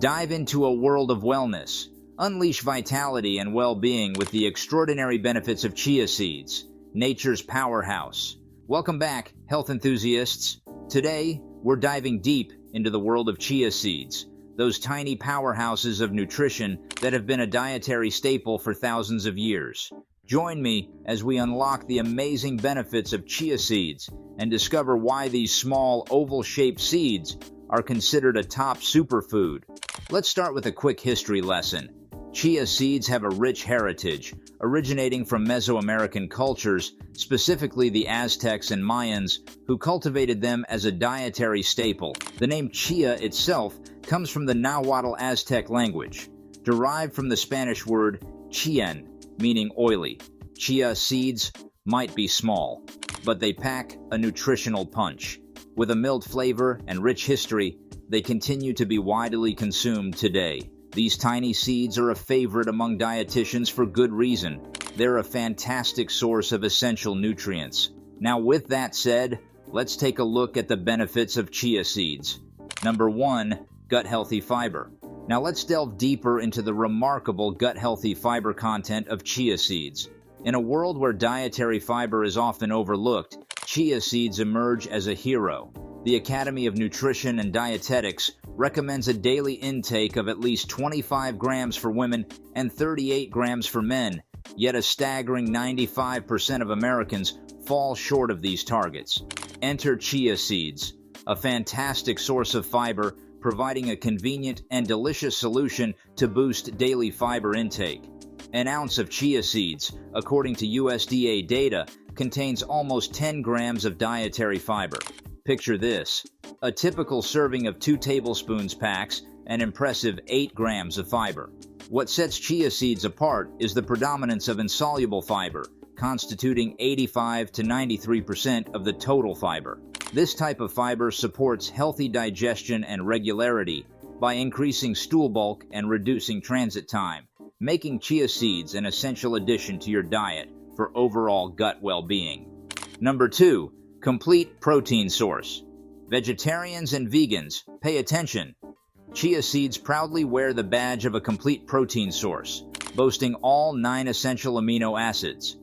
Dive into a world of wellness. Unleash vitality and well-being with the extraordinary benefits of chia seeds, nature's powerhouse. Welcome back, health enthusiasts. Today, we're diving deep into the world of chia seeds, those tiny powerhouses of nutrition that have been a dietary staple for thousands of years. Join me as we unlock the amazing benefits of chia seeds and discover why these small, oval-shaped seeds are considered a top superfood. Let's start with a quick history lesson. Chia seeds have a rich heritage, originating from Mesoamerican cultures, specifically the Aztecs and Mayans, who cultivated them as a dietary staple. The name chia itself comes from the Nahuatl Aztec language, derived from the Spanish word chien, meaning oily. Chia seeds might be small, but they pack a nutritional punch. With a mild flavor and rich history, they continue to be widely consumed today. These tiny seeds are a favorite among dietitians for good reason. They're a fantastic source of essential nutrients. Now, with that said, let's take a look at the benefits of chia seeds. Number 1, gut-healthy fiber. Now let's delve deeper into the remarkable gut-healthy fiber content of chia seeds. In a world where dietary fiber is often overlooked, chia seeds emerge as a hero. The Academy of Nutrition and Dietetics recommends a daily intake of at least 25 grams for women and 38 grams for men, yet a staggering 95% of Americans fall short of these targets. Enter chia seeds, a fantastic source of fiber, providing a convenient and delicious solution to boost daily fiber intake. An ounce of chia seeds, according to USDA data, contains almost 10 grams of dietary fiber. Picture this. A typical serving of 2 tablespoons packs an impressive 8 grams of fiber. What sets chia seeds apart is the predominance of insoluble fiber, constituting 85 to 93% of the total fiber. This type of fiber supports healthy digestion and regularity by increasing stool bulk and reducing transit time, making chia seeds an essential addition to your diet for overall gut well-being. Number 2, complete protein source. Vegetarians and vegans, pay attention. Chia seeds proudly wear the badge of a complete protein source, boasting all 9 essential amino acids.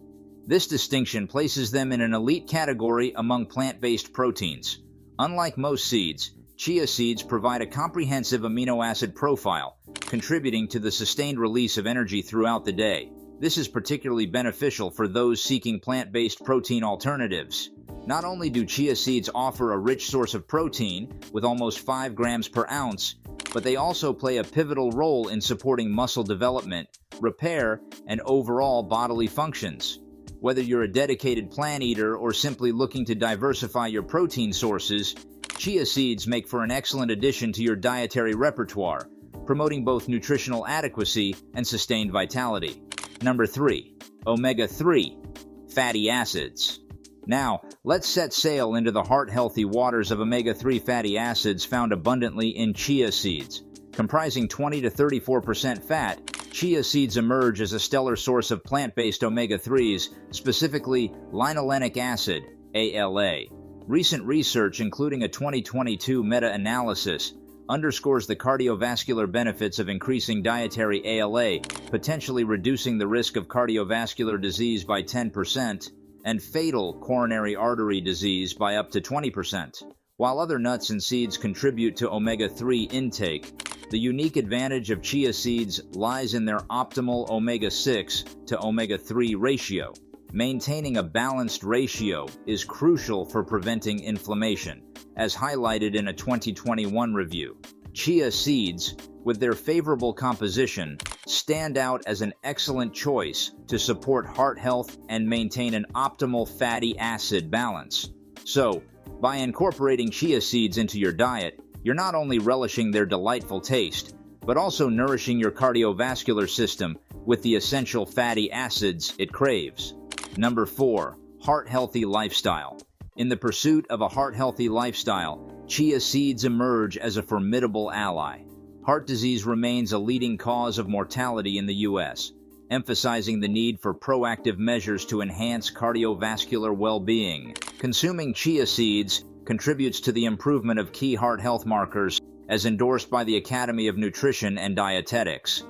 This distinction places them in an elite category among plant-based proteins. Unlike most seeds, chia seeds provide a comprehensive amino acid profile, contributing to the sustained release of energy throughout the day. This is particularly beneficial for those seeking plant-based protein alternatives. Not only do chia seeds offer a rich source of protein, with almost 5 grams per ounce, but they also play a pivotal role in supporting muscle development, repair, and overall bodily functions. Whether you're a dedicated plant eater or simply looking to diversify your protein sources, chia seeds make for an excellent addition to your dietary repertoire, promoting both nutritional adequacy and sustained vitality. Number 3, omega-3 fatty acids. Now, let's set sail into the heart-healthy waters of omega-3 fatty acids found abundantly in chia seeds. Comprising 20 to 34% fat, chia seeds emerge as a stellar source of plant-based omega-3s, specifically linolenic acid, ALA. Recent research, including a 2022 meta-analysis, underscores the cardiovascular benefits of increasing dietary ALA, potentially reducing the risk of cardiovascular disease by 10%, and fatal coronary artery disease by up to 20%. While other nuts and seeds contribute to omega-3 intake, the unique advantage of chia seeds lies in their optimal omega-6 to omega-3 ratio. Maintaining a balanced ratio is crucial for preventing inflammation, as highlighted in a 2021 review. Chia seeds, with their favorable composition, stand out as an excellent choice to support heart health and maintain an optimal fatty acid balance. So, by incorporating chia seeds into your diet, you're not only relishing their delightful taste, but also nourishing your cardiovascular system with the essential fatty acids it craves. Number 4, heart-healthy lifestyle. In the pursuit of a heart-healthy lifestyle, chia seeds emerge as a formidable ally. Heart disease remains a leading cause of mortality in the U.S., emphasizing the need for proactive measures to enhance cardiovascular well-being. Consuming chia seeds contributes to the improvement of key heart health markers as endorsed by the Academy of Nutrition and Dietetics.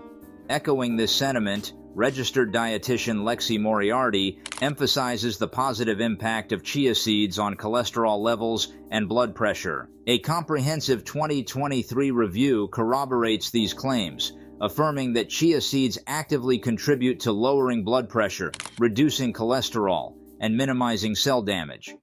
Echoing this sentiment, registered dietitian Lexi Moriarty emphasizes the positive impact of chia seeds on cholesterol levels and blood pressure. A comprehensive 2023 review corroborates these claims, affirming that chia seeds actively contribute to lowering blood pressure, reducing cholesterol, and minimizing cell damage.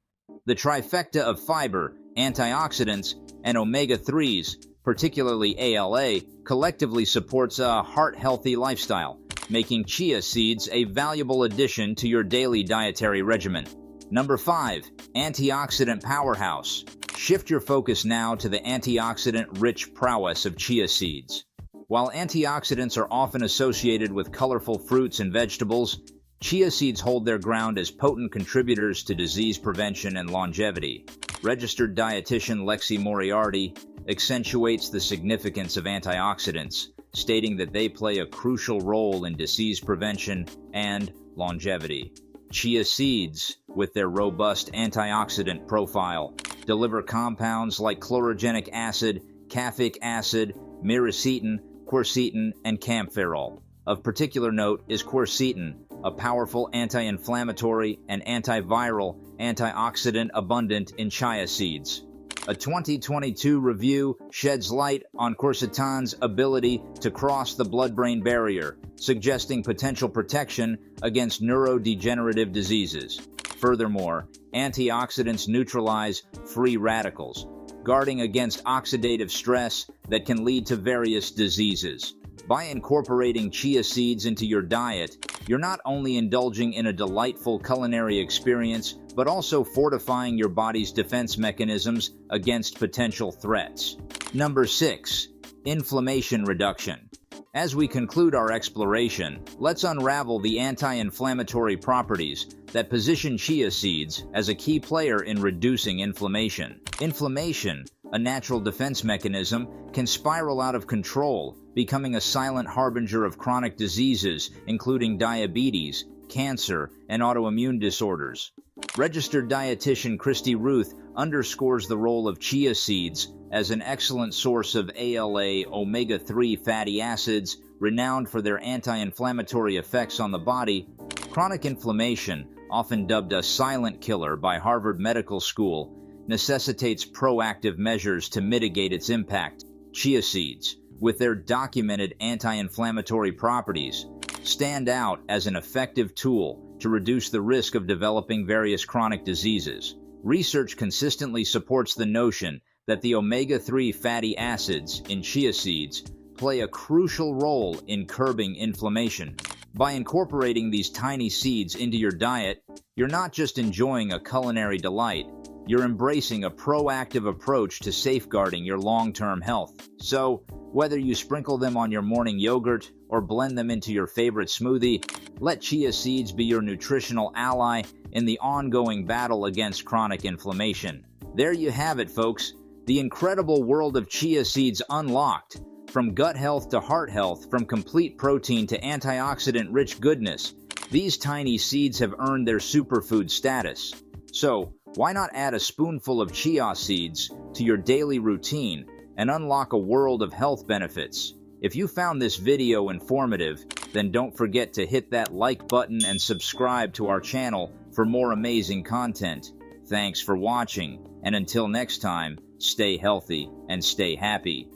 The trifecta of fiber, antioxidants, and omega-3s, particularly ALA, collectively supports a heart-healthy lifestyle, making chia seeds a valuable addition to your daily dietary regimen. Number 5. Antioxidant powerhouse. Shift your focus now to the antioxidant-rich prowess of chia seeds. While antioxidants are often associated with colorful fruits and vegetables, chia seeds hold their ground as potent contributors to disease prevention and longevity. Registered dietitian Lexi Moriarty accentuates the significance of antioxidants, stating that they play a crucial role in disease prevention and longevity. Chia seeds, with their robust antioxidant profile, deliver compounds like chlorogenic acid, caffeic acid, myricetin, quercetin, and kaempferol. Of particular note is quercetin, a powerful anti-inflammatory and antiviral antioxidant abundant in chia seeds. A 2022 review sheds light on quercetin's ability to cross the blood-brain barrier, suggesting potential protection against neurodegenerative diseases. Furthermore, antioxidants neutralize free radicals, guarding against oxidative stress that can lead to various diseases. By incorporating chia seeds into your diet, you're not only indulging in a delightful culinary experience, but also fortifying your body's defense mechanisms against potential threats. Number 6. Inflammation reduction. As we conclude our exploration, let's unravel the anti-inflammatory properties that position chia seeds as a key player in reducing inflammation. Inflammation, a natural defense mechanism, can spiral out of control, becoming a silent harbinger of chronic diseases, including diabetes, cancer, and autoimmune disorders. Registered dietitian Christy Ruth underscores the role of chia seeds as an excellent source of ALA omega-3 fatty acids, renowned for their anti-inflammatory effects on the body. Chronic inflammation, often dubbed a silent killer by Harvard Medical School, necessitates proactive measures to mitigate its impact. Chia seeds, with their documented anti-inflammatory properties, stand out as an effective tool to reduce the risk of developing various chronic diseases. Research consistently supports the notion that the omega-3 fatty acids in chia seeds play a crucial role in curbing inflammation. By incorporating these tiny seeds into your diet, you're not just enjoying a culinary delight, you're embracing a proactive approach to safeguarding your long-term health. So, whether you sprinkle them on your morning yogurt or blend them into your favorite smoothie, let chia seeds be your nutritional ally in the ongoing battle against chronic inflammation. There you have it, folks. The incredible world of chia seeds unlocked. From gut health to heart health, from complete protein to antioxidant-rich goodness, these tiny seeds have earned their superfood status. So, why not add a spoonful of chia seeds to your daily routine and unlock a world of health benefits? If you found this video informative, then don't forget to hit that like button and subscribe to our channel for more amazing content. Thanks for watching, and until next time, stay healthy and stay happy.